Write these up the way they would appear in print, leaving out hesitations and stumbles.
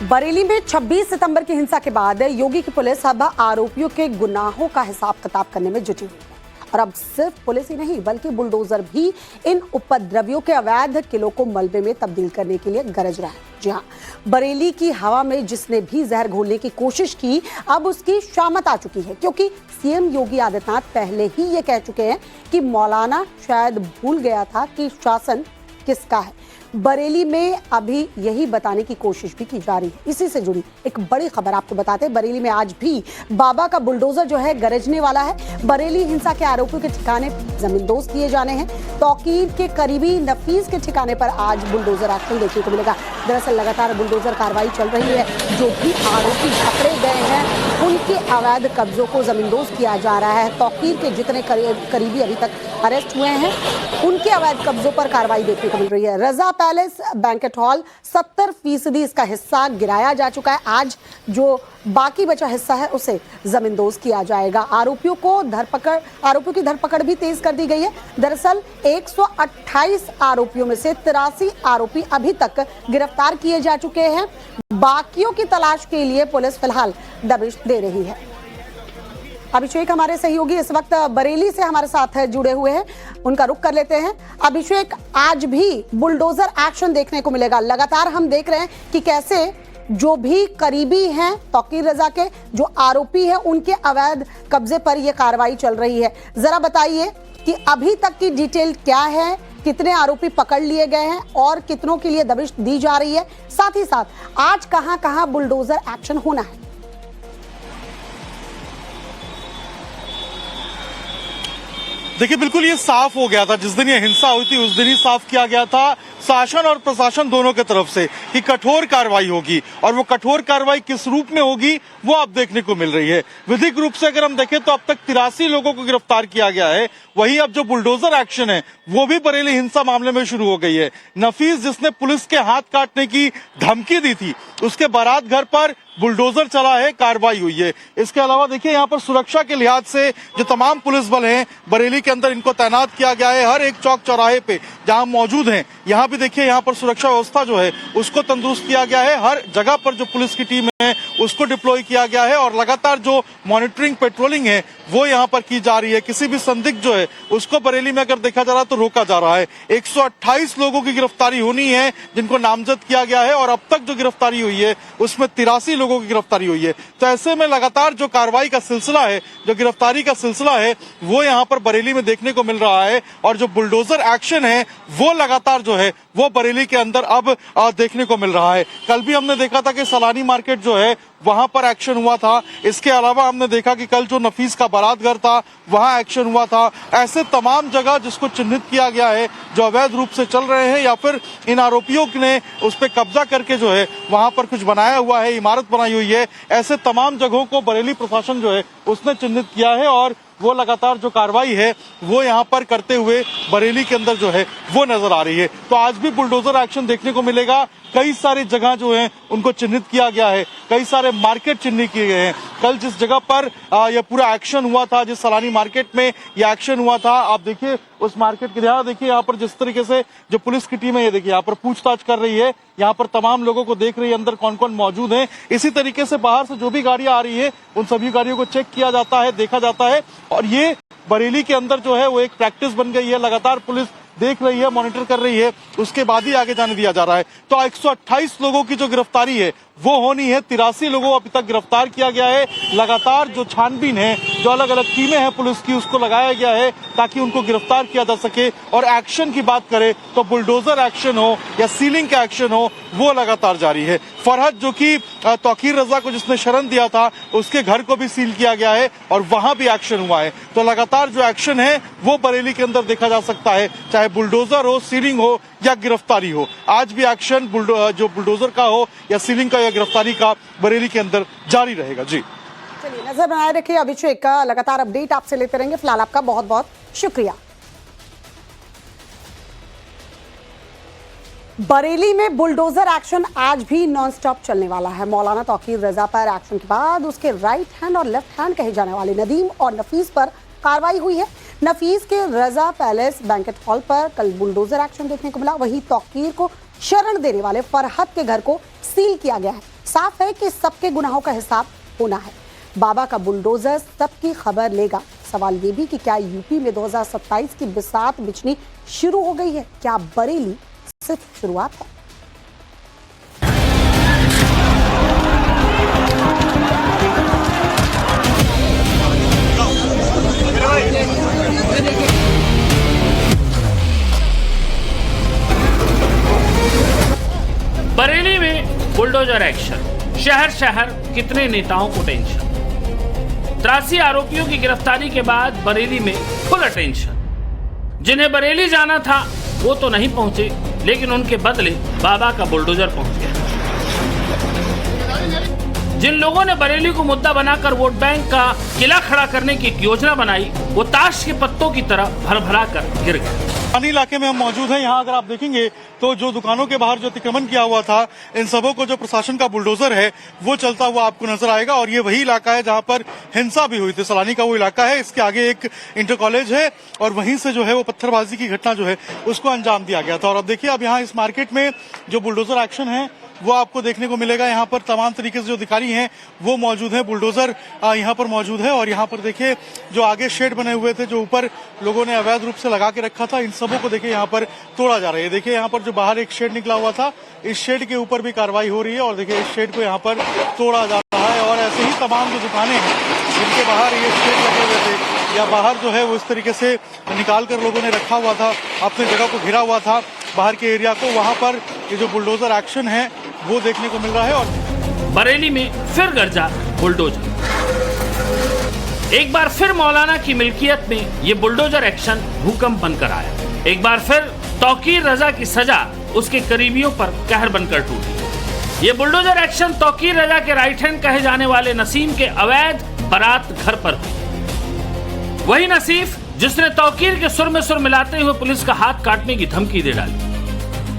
बरेली में 26 सितंबर की हिंसा के बाद योगी की पुलिस अब आरोपियों के गुनाहों का हिसाब किताब करने में जुटी हुई है। और अब सिर्फ पुलिस ही नहीं बल्कि बुलडोजर भी इन उपद्रवियों के अवैध किलों को मलबे में तब्दील करने के लिए गरज रहा है। जी हाँ, बरेली की हवा में जिसने भी जहर घोलने की कोशिश की अब उसकी शामत आ चुकी है, क्योंकि सीएम योगी आदित्यनाथ पहले ही ये कह चुके हैं कि मौलाना शायद भूल गया था कि शासन किसका है। बरेली में अभी यही बताने की कोशिश भी की जा रही है। इसी से जुड़ी एक बड़ी खबर आपको बताते हैं। बरेली में आज भी बाबा का बुलडोजर जो है गरजने वाला है। बरेली हिंसा के आरोपियों के ठिकाने जमींदोज किए जाने हैं। तौकीर के करीबी नफीस के ठिकाने पर आज बुलडोजर एक्शन देखने को मिलेगा। दरअसल लगातार बुलडोजर कार्रवाई चल रही है। जो भी आरोपी पकड़े गए हैं उनके अवैध कब्जों को जमींदोज किया जा रहा है। तौकीर के जितने करीबी अभी तक अरेस्ट हुए हैं उनके अवैध कब्जों पर कार्रवाई देखने को मिल रही है। रजा पैलेस बैंकेट हॉल 70% इसका हिस्सा गिराया जा चुका है। आज जो बाकी बचा हिस्सा है उसे जमींदोज किया जाएगा। आरोपियों की धरपकड़ भी तेज कर दी गई है। दरअसल 128 आरोपियों में से 83 आरोपी अभी तक गिरफ्तार किए जा चुके हैं। बाकियों की तलाश के लिए पुलिस फिलहाल दबिश दे रही है। अभिषेक हमारे सहयोगी इस वक्त बरेली से हमारे साथ जुड़े हुए हैं, उनका रुख कर लेते हैं। अभिषेक, आज भी बुलडोजर एक्शन देखने को मिलेगा। लगातार हम देख रहे हैं कि कैसे जो भी करीबी हैं तौकीर रजा के, जो आरोपी हैं, उनके अवैध कब्जे पर यह कार्रवाई चल रही है। जरा बताइए कि अभी तक की डिटेल क्या है, कितने आरोपी पकड़ लिए गए हैं और कितनों के लिए दबिश दी जा रही है, साथ ही साथ आज कहां-कहां बुलडोजर एक्शन होना है। देखिए, बिल्कुल ये साफ हो गया था जिस दिन ये हिंसा हुई थी उस दिन ही साफ किया गया था शासन और प्रशासन दोनों के तरफ से कि कठोर कार्रवाई होगी। और वो कठोर कार्रवाई किस रूप में होगी वो अब देखने को मिल रही है। विधिक रूप से अगर हम देखें तो अब तक 83 लोगों को गिरफ्तार किया गया है। वहीं अब जो बुलडोजर एक्शन है वो भी बरेली हिंसा मामले में शुरू हो गई है। नफीस जिसने पुलिस के हाथ काटने की धमकी दी थी उसके बारात घर पर बुलडोजर चला है, कार्रवाई हुई है। इसके अलावा देखिए यहाँ पर सुरक्षा के लिहाज से जो तमाम पुलिस बल हैं बरेली के अंदर इनको तैनात किया गया है। हर एक चौक चौराहे पे जहाँ मौजूद हैं यहाँ भी देखिए यहाँ पर सुरक्षा व्यवस्था जो है उसको तंदुरुस्त किया गया है। हर जगह पर जो पुलिस की टीम है उसको डिप्लॉय किया गया है और लगातार जो मॉनिटरिंग पेट्रोलिंग है वो यहाँ पर की जा रही है। किसी भी संदिग्ध जो है उसको बरेली में अगर देखा जा रहा है तो रोका जा रहा है। 128 लोगों की गिरफ्तारी होनी है जिनको नामजद किया गया है और अब तक जो गिरफ्तारी हुई है उसमें 83 लोगों की गिरफ्तारी हुई है। तो ऐसे में लगातार जो कार्रवाई का सिलसिला है, जो गिरफ्तारी का सिलसिला है वो यहाँ पर बरेली में देखने को मिल रहा है। और जो बुलडोजर एक्शन है वो लगातार जो है वो बरेली के अंदर अब देखने को मिल रहा है। कल भी हमने देखा था कि सलानी मार्केट जो है वहां पर एक्शन हुआ था। इसके अलावा हमने देखा कि कल जो नफीस का बारात घर था वहां एक्शन हुआ था। ऐसे तमाम जगह जिसको चिन्हित किया गया है जो अवैध रूप से चल रहे हैं या फिर इन आरोपियों ने उस पर कब्जा करके जो है वहां पर कुछ बनाया हुआ है, इमारत बनाई हुई है, ऐसे तमाम जगहों को बरेली प्रशासन जो है उसने चिन्हित किया है और वो लगातार जो कार्रवाई है वो यहाँ पर करते हुए बरेली के अंदर जो है वो नजर आ रही है। तो आज भी बुलडोजर एक्शन देखने को मिलेगा। कई सारी जगह जो है उनको चिन्हित किया गया है, कई सारे मार्केट चिन्हित किए गए हैं। कल जिस जगह पर यह पूरा एक्शन हुआ था, जिस सलानी मार्केट में यह एक्शन हुआ था, आप देखिए उस मार्केट के यहाँ देखिए यहाँ पर जिस तरीके से जो पुलिस की टीम है ये देखिए यहाँ पर पूछताछ कर रही है, यहाँ पर तमाम लोगों को देख रही है अंदर कौन कौन मौजूद है। इसी तरीके से बाहर से जो भी गाड़ियां आ रही है उन सभी गाड़ियों को चेक किया जाता है, देखा जाता है। और ये बरेली के अंदर जो है वो एक प्रैक्टिस बन गई है। लगातार पुलिस देख रही है, मॉनिटर कर रही है, उसके बाद ही आगे जाने दिया जा रहा है। तो 128 लोगों की जो गिरफ्तारी है वो होनी है। 83 लोगों को अभी तक गिरफ्तार किया गया है। लगातार जो छानबीन है, जो अलग अलग टीमें हैं पुलिस की, उसको लगाया गया है ताकि उनको गिरफ्तार किया जा सके। और एक्शन की बात करें तो बुलडोजर एक्शन हो या सीलिंग का एक्शन हो वो लगातार जारी है। फरहत जो कि तौकीर रजा को जिसने शरण दिया था उसके घर को भी सील किया गया है और वहां भी एक्शन हुआ है। तो लगातार जो एक्शन है वो बरेली के अंदर देखा जा सकता है, चाहे बुलडोजर हो, सीलिंग हो या गिरफ्तारी हो। आज भी एक्शन जो बुलडोजर का हो या सीलिंग का या गिरफ्तारी का बरेली के अंदर जारी रहेगा। जी चलिए, नजर बनाए रखिए। अभिषेक का लगातार अपडेट आपसे लेते रहेंगे। फिलहाल आपका बहुत बहुत शुक्रिया। बरेली में बुलडोजर एक्शन आज भी नॉनस्टॉप चलने वाला है। मौलाना तौकीर रजा पर एक्शन के बाद उसके राइट हैंड और लेफ्ट हैंड कहे जाने वाले नदीम और नफीस पर कार्रवाई हुई है। नफीस के रजा पैलेस बैंकेट हॉल पर कल बुलडोजर एक्शन देखने को मिला। वहीं तौकीर को शरण देने वाले फरहत के घर को सील किया गया है। साफ है कि सबके गुनाहों का हिसाब होना है। बाबा का बुलडोजर सबकी खबर लेगा। सवाल ये भी कि क्या यूपी में 2027 की बिसात बिछनी शुरू हो गई है? क्या बरेली सिर्फ शुरुआत है? बरेली में बुलडोजर एक्शन, शहर शहर कितने नेताओं को टेंशन। 83 आरोपियों की गिरफ्तारी के बाद बरेली में फुल अटेंशन। जिन्हें बरेली जाना था वो तो नहीं पहुंचे, लेकिन उनके बदले बाबा का बुलडोजर पहुंच गया। जिन लोगों ने बरेली को मुद्दा बनाकर वोट बैंक का किला खड़ा करने की एक योजना बनाई, वो ताश के पत्तों की तरह भरभरा कर गिर गए। पानी इलाके में हम मौजूद हैं। यहाँ अगर आप देखेंगे तो जो दुकानों के बाहर जो अतिक्रमण किया हुआ था, इन सबों को जो प्रशासन का बुलडोजर है वो चलता हुआ आपको नजर आएगा। और ये वही इलाका है जहाँ पर हिंसा भी हुई थी। सलानी का वो इलाका है, इसके आगे एक इंटर कॉलेज है और वहीं से जो है वो पत्थरबाजी की घटना जो है उसको अंजाम दिया गया था। और अब देखिए, अब यहाँ इस मार्केट में जो बुलडोजर एक्शन है वो आपको देखने को मिलेगा। यहाँ पर तमाम तरीके से जो अधिकारी हैं वो मौजूद हैं, बुलडोजर यहाँ पर मौजूद है। और यहाँ पर देखिए, जो आगे शेड बने हुए थे, जो ऊपर लोगों ने अवैध रूप से लगा के रखा था, इन सबों को देखिए यहाँ पर तोड़ा जा रहा है। देखिए यहाँ पर जो बाहर एक शेड निकला हुआ था, इस शेड के ऊपर भी कार्रवाई हो रही है। और देखिए इस शेड को यहाँ पर तोड़ा जा रहा है। और ऐसे ही तमाम जो दुकानें हैं जिनके बाहर ये शेड लगे हुए थे या बाहर जो है वो इस तरीके से निकाल कर लोगों ने रखा हुआ था, अपने जगह को घिरा हुआ था बाहर के एरिया को, वहां पर ये जो बुलडोजर एक्शन है वो देखने को मिल रहा है। और बरेली में फिर गरजा बुलडोजर। एक बार फिर मौलाना की मिल्कियत में ये बुलडोजर एक्शन भूकंप बनकर आया। एक बार फिर तौकीर रजा की सजा उसके करीबियों पर कहर बनकर टूटी। ये बुलडोजर एक्शन तौकीर रजा के राइट हैंड कहे जाने वाले नसीम के अवैध बारात घर पर हुई। वही नसीफ जिसने तौकीर के सुर में सुर मिलाते हुए पुलिस का हाथ काटने की धमकी दे डाली,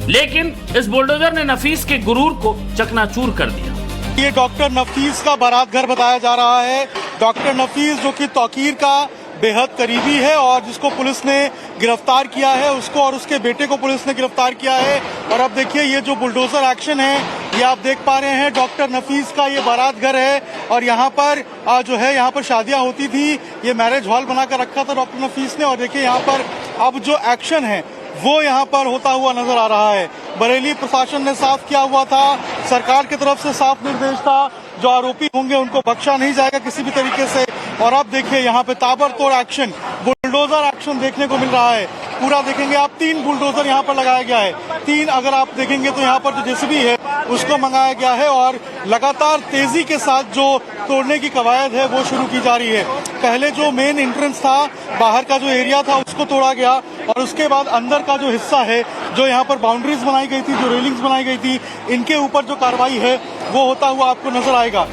लेकिन इस बुलडोजर ने नफीस के गुरूर को चकनाचूर कर दिया। ये डॉक्टर नफीस का बारात घर बताया जा रहा है। डॉक्टर नफीस जो कि तौकीर का बेहद करीबी है और जिसको पुलिस ने गिरफ्तार किया है, उसको और उसके बेटे को पुलिस ने गिरफ्तार किया है। और अब देखिए ये जो बुलडोजर एक्शन है ये आप देख पा रहे हैं, डॉक्टर नफीस का ये बारात घर है। और यहाँ पर जो है यहाँ पर शादियां होती थी, ये मैरिज हॉल बनाकर रखा था डॉक्टर नफीस ने। और देखिए यहाँ पर अब जो एक्शन है वो यहाँ पर होता हुआ नजर आ रहा है। बरेली प्रशासन ने साफ किया हुआ था, सरकार की तरफ से साफ निर्देश था, जो आरोपी होंगे उनको बख्शा नहीं जाएगा किसी भी तरीके से। और अब देखिए यहाँ पे ताबड़तोड़ एक्शन, बुलडोजर एक्शन देखने को मिल रहा है। पूरा देखेंगे आप, 3 बुलडोजर यहाँ पर लगाया गया है। 3 अगर आप देखेंगे तो यहाँ पर जो जेसीबी है उसको मंगाया गया है और लगातार तेजी के साथ जो तोड़ने की कवायद है वो शुरू की जा रही है। पहले जो मेन एंट्रेंस था, बाहर का जो एरिया था उसको तोड़ा गया और उसके बाद अंदर का जो हिस्सा है, जो यहाँ पर बाउंड्रीज बनाई गई थी, जो रेलिंग्स बनाई गई थी, इनके ऊपर जो कार्रवाई है वो होता हुआ आपको नजर आएगा।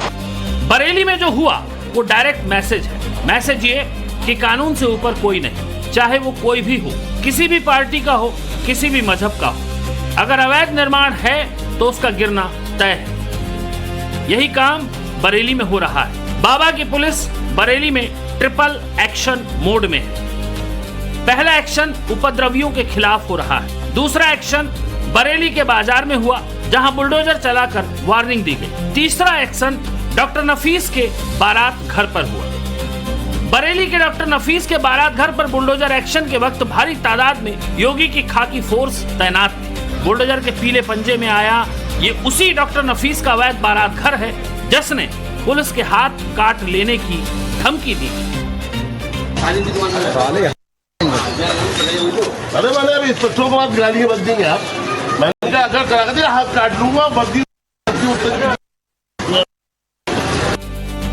बरेली में जो हुआ वो डायरेक्ट मैसेज है। मैसेज ये कि कानून से ऊपर कोई नहीं, चाहे वो कोई भी हो, किसी भी पार्टी का हो, किसी भी मजहब का हो। अगर अवैध निर्माण है तो उसका गिरना तय है। यही काम बरेली में हो रहा है। बाबा की पुलिस बरेली में ट्रिपल एक्शन मोड में है। पहला एक्शन उपद्रवियों के खिलाफ हो रहा है। दूसरा एक्शन बरेली के बाजार में हुआ, जहां बुलडोजर चलाकर वार्निंग दी गई। तीसरा एक्शन डॉक्टर नफीस के बारात घर पर हुआ। बरेली के डॉक्टर नफीस के बारात घर पर बुलडोजर एक्शन के वक्त भारी तादाद में योगी की खाकी फोर्स तैनात थी। बुलडोजर के पीले पंजे में आया ये उसी डॉक्टर नफीस का अवैध बारात घर है जिसने पुलिस के हाथ काट लेने की धमकी दी। अरे मैंने अभी इंस्पेक्टरों के बाद गिरानी बंद देंगे आप। मैंने कहा अगर करा दिया हाथ काट लूंगा, बंदी।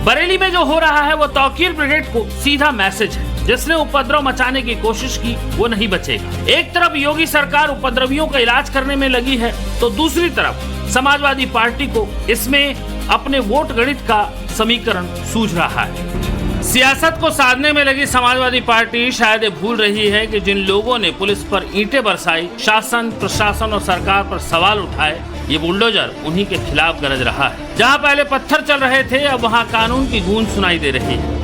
बरेली में जो हो रहा है वो तौकीर ब्रिगेड को सीधा मैसेज है। जिसने उपद्रव मचाने की कोशिश की वो नहीं बचेगा। एक तरफ योगी सरकार उपद्रवियों का इलाज करने में लगी है, तो दूसरी तरफ समाजवादी पार्टी को इसमें अपने वोट गणित का समीकरण सूझ रहा है। सियासत को साधने में लगी समाजवादी पार्टी शायद ये भूल रही है कि जिन लोगों ने पुलिस पर ईंटें बरसाई, शासन, प्रशासन और सरकार पर सवाल उठाए, ये बुलडोजर उन्हीं के खिलाफ गरज रहा है। जहां पहले पत्थर चल रहे थे, अब वहां कानून की गूंज सुनाई दे रही है।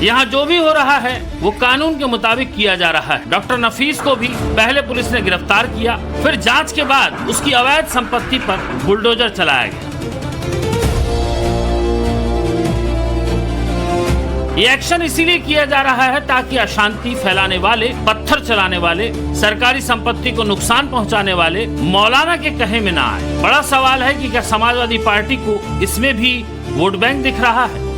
यहाँ जो भी हो रहा है वो कानून के मुताबिक किया जा रहा है। डॉक्टर नफीस को भी पहले पुलिस ने गिरफ्तार किया, फिर जांच के बाद उसकी अवैध संपत्ति पर बुलडोजर चलाया गया। ये एक्शन इसीलिए किया जा रहा है ताकि अशांति फैलाने वाले, पत्थर चलाने वाले, सरकारी संपत्ति को नुकसान पहुंचाने वाले मौलाना के कहे में ना आए। बड़ा सवाल है कि क्या समाजवादी पार्टी को इसमें भी वोट बैंक दिख रहा है?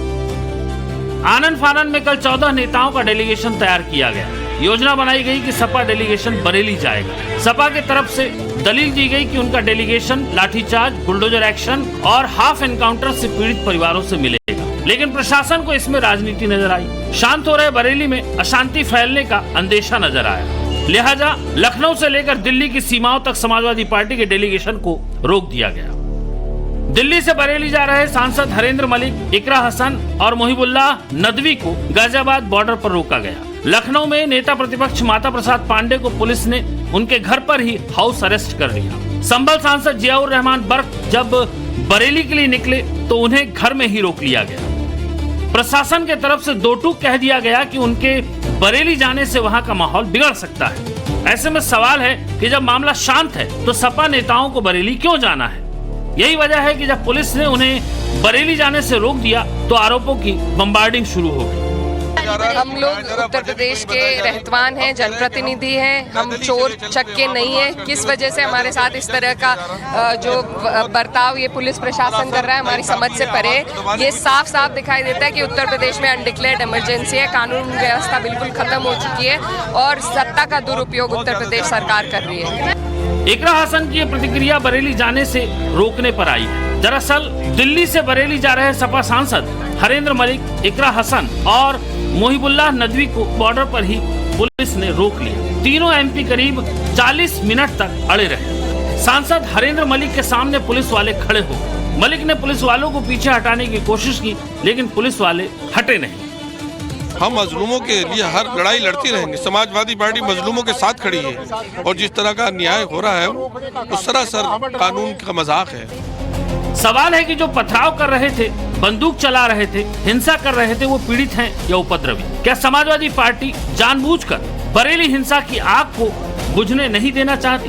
आनन फानन में कल 14 नेताओं का डेलीगेशन तैयार किया गया। योजना बनाई गई कि सपा डेलीगेशन बरेली जाएगा। सपा के तरफ से दलील दी गई कि उनका डेलीगेशन लाठीचार्ज, बुलडोजर एक्शन और हाफ एनकाउंटर से पीड़ित परिवारों से मिलेगा। लेकिन प्रशासन को इसमें राजनीति नजर आई। शांत हो रहे बरेली में अशांति फैलने का अंदेशा नजर आया। लिहाजा लखनऊ से लेकर दिल्ली की सीमाओं तक समाजवादी पार्टी के डेलीगेशन को रोक दिया गया। दिल्ली से बरेली जा रहे सांसद हरेंद्र मलिक, इकरा हसन और मोहिबुल्लाह नदवी को गाजियाबाद बॉर्डर पर रोका गया। लखनऊ में नेता प्रतिपक्ष माता प्रसाद पांडे को पुलिस ने उनके घर पर ही हाउस अरेस्ट कर लिया। संभल सांसद जियाउर रहमान बर्क जब बरेली के लिए निकले तो उन्हें घर में ही रोक लिया गया। प्रशासन के तरफ से दो टूक कह दिया गया कि उनके बरेली जाने से वहां का माहौल बिगड़ सकता है। ऐसे में सवाल है कि जब मामला शांत है तो सपा नेताओं को बरेली क्यों जाना है? यही वजह है कि जब पुलिस ने उन्हें बरेली जाने से रोक दिया तो आरोपों की बम्बार्डिंग शुरू हो गई। हम लोग उत्तर प्रदेश के रहतवान हैं, जनप्रतिनिधि हैं, हम चोर चक्के नहीं हैं। किस वजह से हमारे साथ इस तरह का जो बर्ताव ये पुलिस प्रशासन कर रहा है हमारी समझ से परे। ये साफ साफ दिखाई देता है कि उत्तर प्रदेश में अनडिक्लेयर्ड इमरजेंसी है, कानून व्यवस्था बिल्कुल खत्म हो चुकी है और सत्ता का दुरुपयोग उत्तर प्रदेश सरकार कर रही है। इकरा हसन की प्रतिक्रिया बरेली जाने से रोकने पर आई है। दरअसल दिल्ली से बरेली जा रहे सपा सांसद हरेंद्र मलिक, इकरा हसन और मोहिबुल्लाह नदवी को बॉर्डर पर ही पुलिस ने रोक लिया। तीनों एमपी करीब 40 मिनट तक अड़े रहे। सांसद हरेंद्र मलिक के सामने पुलिस वाले खड़े हो गए। मलिक ने पुलिस वालों को पीछे हटाने की कोशिश की लेकिन पुलिस वाले हटे नहीं। हम मजलूमों के लिए हर लड़ाई लड़ती रहेंगे। समाजवादी पार्टी मजलूमों के साथ खड़ी है और जिस तरह का अन्याय हो रहा है वो सरासर कानून का मजाक है। सवाल है कि जो पथराव कर रहे थे, बंदूक चला रहे थे, हिंसा कर रहे थे, वो पीड़ित हैं या उपद्रवी? क्या समाजवादी पार्टी जानबूझकर बरेली हिंसा की आग को बुझने नहीं देना चाहती?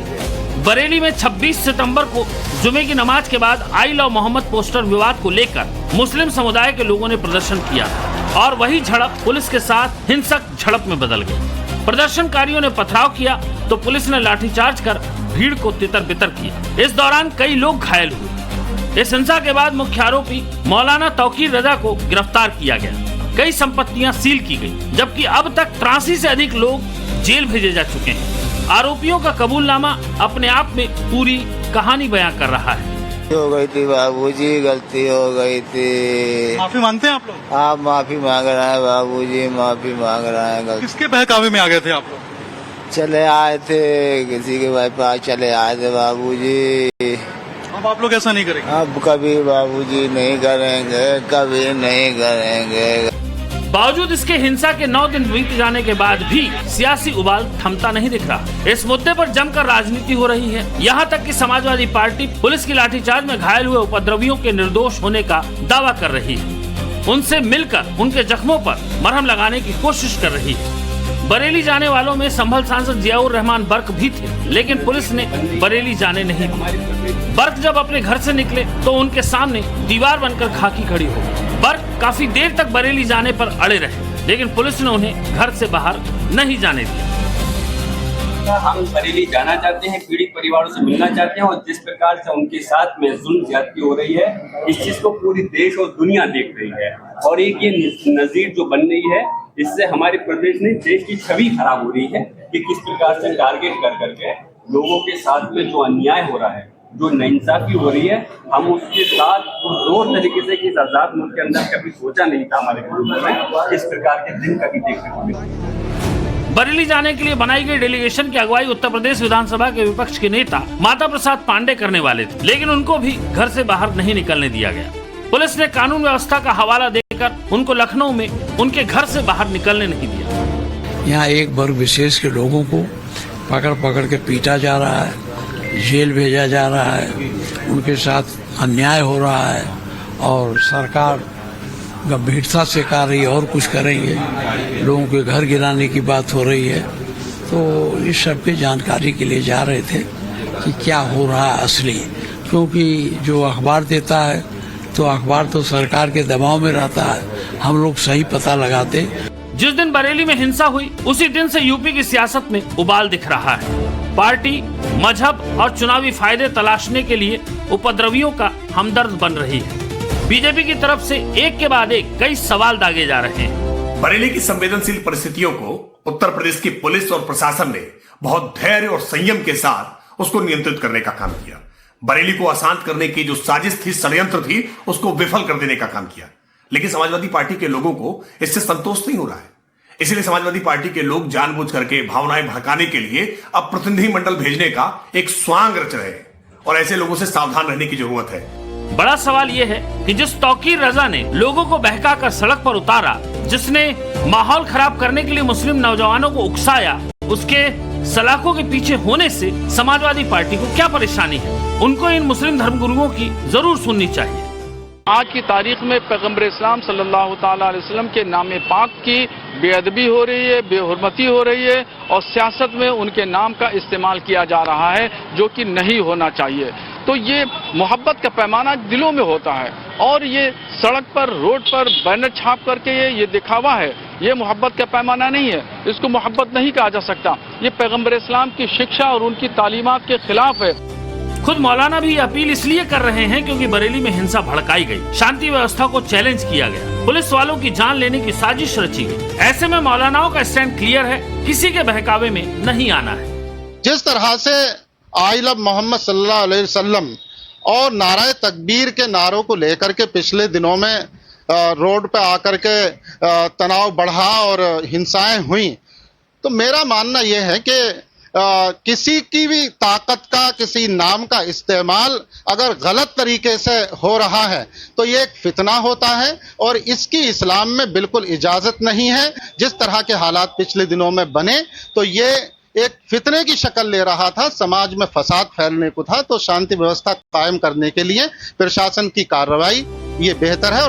बरेली में 26 सितंबर को जुमे की नमाज के बाद आई लव मोहम्मद पोस्टर विवाद को लेकर मुस्लिम समुदाय के लोगों ने प्रदर्शन किया और वही झड़प पुलिस के साथ हिंसक झड़प में बदल गई। प्रदर्शनकारियों ने पथराव किया तो पुलिस ने लाठीचार्ज कर भीड़ को तितर-बितर किया। इस दौरान कई लोग घायल हुए। इस हिंसा के बाद मुख्य आरोपी मौलाना तौकीर रजा को गिरफ्तार किया गया। कई संपत्तियां सील की गई, जबकि अब तक 83 से अधिक लोग जेल भेजे जा चुके हैं। आरोपियों का कबूलनामा अपने आप में पूरी कहानी बयां कर रहा है। हो गई थी बाबूजी, गलती हो गई थी। माफी मांगते हैं आप लोग? आप माफी मांग रहे हैं बाबूजी, माफी मांग रहे हैं। किसके बहकावे में आ गए थे आप लोग? चले आए थे, किसी के भाई पास चले आए थे बाबूजी। अब आप लोग ऐसा नहीं करेंगे? अब कभी बाबूजी नहीं करेंगे, कभी नहीं करेंगे। बावजूद इसके हिंसा के 9 दिन बीत जाने के बाद भी सियासी उबाल थमता नहीं दिख रहा। इस मुद्दे पर जमकर राजनीति हो रही है। यहाँ तक कि समाजवादी पार्टी पुलिस की लाठीचार्ज में घायल हुए उपद्रवियों के निर्दोष होने का दावा कर रही है। उनसे मिलकर उनके जख्मों पर मरहम लगाने की कोशिश कर रही है। बरेली जाने वालों में संभल सांसद जियाउर रहमान बर्क भी थे, लेकिन पुलिस ने बरेली जाने नहीं दिया। बर्क जब अपने घर से निकले तो उनके सामने दीवार बनकर खाकी खड़ी हो गई। बर्क काफी देर तक बरेली जाने पर अड़े रहे, लेकिन पुलिस ने उन्हें घर से बाहर नहीं जाने दिया। हम बरेली जाना चाहते हैं, पीड़ित परिवारों से मिलना चाहते हैं और जिस प्रकार से उनके साथ में जुल्म ज्यादती हो रही है, इस चीज को पूरी देश और दुनिया देख रही है और एक ये नजीर जो बन रही है, इससे हमारे प्रदेश में देश की छवि खराब हो रही है कि किस प्रकार से टारगेट कर करके लोगों के साथ में जो अन्याय हो रहा है, जो नाइंसाफी हो रही है, हम उसके साथ दो तरीके से कि आजाद मुल्क के अंदर कभी सोचा नहीं था हमारे ग्रुप में इस प्रकार के दिन कभी देखने को मिले। बरेली जाने के लिए बनाई गई डेलीगेशन की अगुवाई उत्तर प्रदेश विधानसभा के विपक्ष के नेता माता प्रसाद पांडे करने वाले थे, लेकिन उनको भी घर से बाहर नहीं निकलने दिया गया। पुलिस ने कानून व्यवस्था का हवाला देकर उनको लखनऊ में उनके घर से बाहर निकलने नहीं दिया। यहाँ एक वर्ग विशेष के लोगों को पकड़ पकड़ के पीटा जा रहा है, जेल भेजा जा रहा है, उनके साथ अन्याय हो रहा है और सरकार गंभीरता से कर रही है और कुछ करेंगे, लोगों के घर गिराने की बात हो रही है। तो इस सब की जानकारी के लिए जा रहे थे कि क्या हो रहा है असली, क्योंकि जो अखबार देता है तो अखबार तो सरकार के दबाव में रहता है हम लोग सही पता लगाते। जिस दिन बरेली में हिंसा हुई उसी दिन से यूपी की सियासत में उबाल दिख रहा है। पार्टी मजहब और चुनावी फायदे तलाशने के लिए उपद्रवियों का हमदर्द बन रही है। बीजेपी की तरफ से एक के बाद एक कई सवाल दागे जा रहे हैं। बरेली की संवेदनशील परिस्थितियों को उत्तर प्रदेश की पुलिस और प्रशासन ने बहुत धैर्य और संयम के साथ उसको नियंत्रित करने का काम किया। बरेली को अशांत करने की जो साजिश थी, षड्यंत्र थी, उसको विफल कर देने का काम किया। लेकिन समाजवादी पार्टी के लोगों को इससे संतोष नहीं हो रहा है। इसलिए समाजवादी पार्टी के लोग जानबूझ करके भावनाएं भड़काने के लिए अब प्रतिनिधि मंडल भेजने का एक स्वांग रच रहे हैं और ऐसे लोगों से सावधान रहने की जरूरत है। बड़ा सवाल यह है कि जिस तौकीर रजा ने लोगों को बहकाकर सड़क पर उतारा, जिसने माहौल खराब करने के लिए मुस्लिम नौजवानों को उकसाया, उसके सलाखों के पीछे होने से समाजवादी पार्टी को क्या परेशानी है? उनको इन मुस्लिम धर्मगुरुओं की जरूर सुननी चाहिए। आज की तारीख में पैगम्बर इस्लाम सल्लल्लाहु ताला अलैहि वसल्लम के नाम पाक की बेअदबी हो रही है, बेहुरमती हो रही है और सियासत में उनके नाम का इस्तेमाल किया जा रहा है, जो कि नहीं होना चाहिए। तो ये मोहब्बत का पैमाना दिलों में होता है और ये सड़क पर, रोड पर बैनर छाप करके ये दिखावा है, ये मोहब्बत का पैमाना नहीं है। इसको मोहब्बत नहीं कहा जा सकता। ये पैगम्बर इस्लाम की शिक्षा और उनकी तालीमात के खिलाफ है। खुद मौलाना भी अपील इसलिए कर रहे हैं क्योंकि बरेली में हिंसा भड़काई गई, शांति व्यवस्था को चैलेंज किया गया, पुलिस वालों की जान लेने की साजिश रची गई। ऐसे में मौलानाओं का स्टैंड क्लियर है, किसी के बहकावे में नहीं आना है। जिस तरह से आई लव मोहम्मद सल्लल्लाहु अलैहि वसल्लम और नाराए तकबीर के नारों को लेकर के पिछले दिनों में रोड पे आकर के तनाव बढ़ा और हिंसाएं हुई, तो मेरा मानना यह है कि किसी की भी ताकत का, किसी नाम का इस्तेमाल अगर गलत तरीके से हो रहा है तो ये एक फितना होता है और इसकी इस्लाम में बिल्कुल इजाजत नहीं है। जिस तरह के हालात पिछले दिनों में बने तो ये एक फितने की शक्ल ले रहा था, समाज में फसाद फैलने को था। तो शांति व्यवस्था कायम करने के लिए प्रशासन की कार्रवाई ये बेहतर है।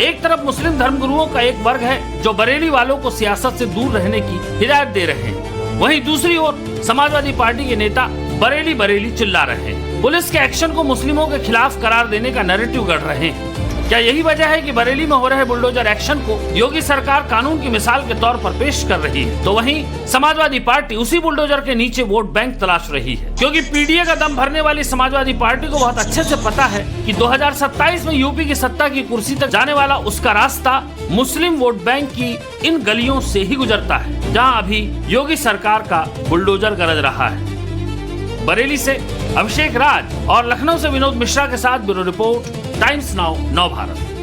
एक तरफ मुस्लिम धर्मगुरुओं का एक वर्ग है जो बरेली वालों को सियासत से दूर रहने की हिदायत दे रहे हैं, वहीं दूसरी ओर समाजवादी पार्टी के नेता बरेली बरेली चिल्ला रहे हैं। पुलिस के एक्शन को मुस्लिमों के खिलाफ करार देने का नैरेटिव गढ़ रहे हैं। क्या यही वजह है कि बरेली में हो रहे बुलडोजर एक्शन को योगी सरकार कानून की मिसाल के तौर पर पेश कर रही है? तो वहीं समाजवादी पार्टी उसी बुलडोजर के नीचे वोट बैंक तलाश रही है, क्योंकि पीडीए का दम भरने वाली समाजवादी पार्टी को बहुत अच्छे से पता है कि 2027 में यूपी की सत्ता की कुर्सी तक जाने वाला उसका रास्ता मुस्लिम वोट बैंक की इन गलियों से ही गुजरता है, जहाँ अभी योगी सरकार का बुलडोजर गरज रहा है। बरेली से अभिषेक राज और लखनऊ से विनोद मिश्रा के साथ ब्यूरो रिपोर्ट, टाइम्स नाउ, नव भारत।